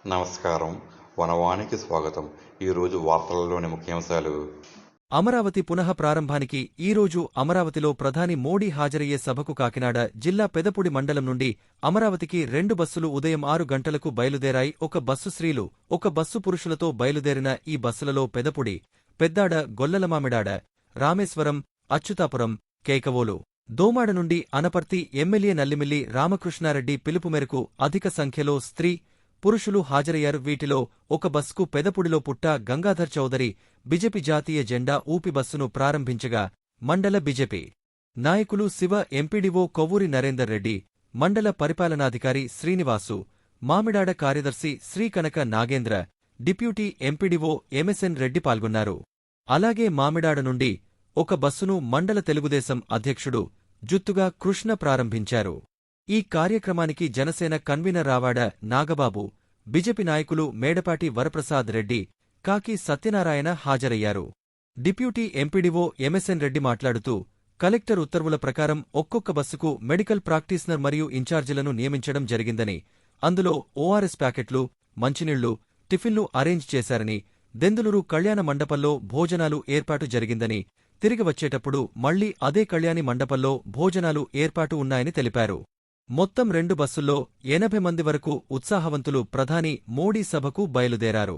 నమస్కారం. వనవానికి స్వాగతం. ఈరోజు వార్తలలోని ముఖ్యాంశాలు. అమరావతి పునః ప్రారంభానికి ఈరోజు అమరావతిలో ప్రధాని మోడీ హాజరయ్యే సభకు కాకినాడ జిల్లా పెదపుడి మండలం నుండి అమరావతికి 2 బస్సులు ఉదయం 6 గంటలకు బయలుదేరాయి. ఒక బస్సు స్త్రీలు, ఒక బస్సు పురుషులతో బయలుదేరిన ఈ బస్సులలో పెదపుడి, పెద్దాడ, గొల్లలమామిడాడ, రామేశ్వరం, అచ్యుతాపురం, కేకవోలు, దోమాడ నుండి అనపర్తి ఎమ్మెల్యే నల్లిమిల్లి రామకృష్ణారెడ్డి పిలుపు మేరకు అధిక సంఖ్యలో స్త్రీ, పురుషులు హాజరయ్యారు. వీటిలో ఒక బస్కు పెదపుడిలో పుట్ట గంగాధర్ చౌదరి బీజేపీ జాతీయ జెండా ఊపి బస్సును ప్రారంభించగా, మండల బీజేపీ నాయకులు శివ, ఎంపీడీవో కొవ్వూరి నరేందర్ రెడ్డి, మండల పరిపాలనాధికారి శ్రీనివాసు, మామిడాడ కార్యదర్శి Srikanaka Nagendra, deputy MPDO MSN Reddy పాల్గొన్నారు. అలాగే మామిడాడ నుండి ఒక బస్సును మండల తెలుగుదేశం అధ్యక్షుడు జుత్తుగా కృష్ణ ప్రారంభించారు. ఈ కార్యక్రమానికి జనసేన కన్వీనర్ రావాడ నాగబాబు, బీజేపీ నాయకులు మేడపాటి వరప్రసాద్ రెడ్డి, కాకి సత్యనారాయణ హాజరయ్యారు. డిప్యూటీ ఎంపీడీవో ఎంఎస్ఎన్ రెడ్డి మాట్లాడుతూ, కలెక్టర్ ఉత్తర్వుల ప్రకారం ఒక్కొక్క బస్సుకు మెడికల్ ప్రాక్టీషనర్ మరియు ఇన్ఛార్జీలను నియమించడం జరిగిందని, అందులో ఓఆర్ఎస్ ప్యాకెట్లు, మంచినీళ్లు, టిఫిన్లు అరేంజ్ చేశారని, దెందులూరు కళ్యాణ మండపంలో భోజనాలు ఏర్పాటు జరిగిందని, తిరిగి వచ్చేటప్పుడు మళ్లీ అదే కళ్యాణి మండపంలో భోజనాలు ఏర్పాటు ఉన్నాయని తెలిపారు. మొత్తం 2 బస్సుల్లో 80 మంది వరకు ఉత్సాహవంతులు ప్రధాని మోడీ సభకు బయలుదేరారు.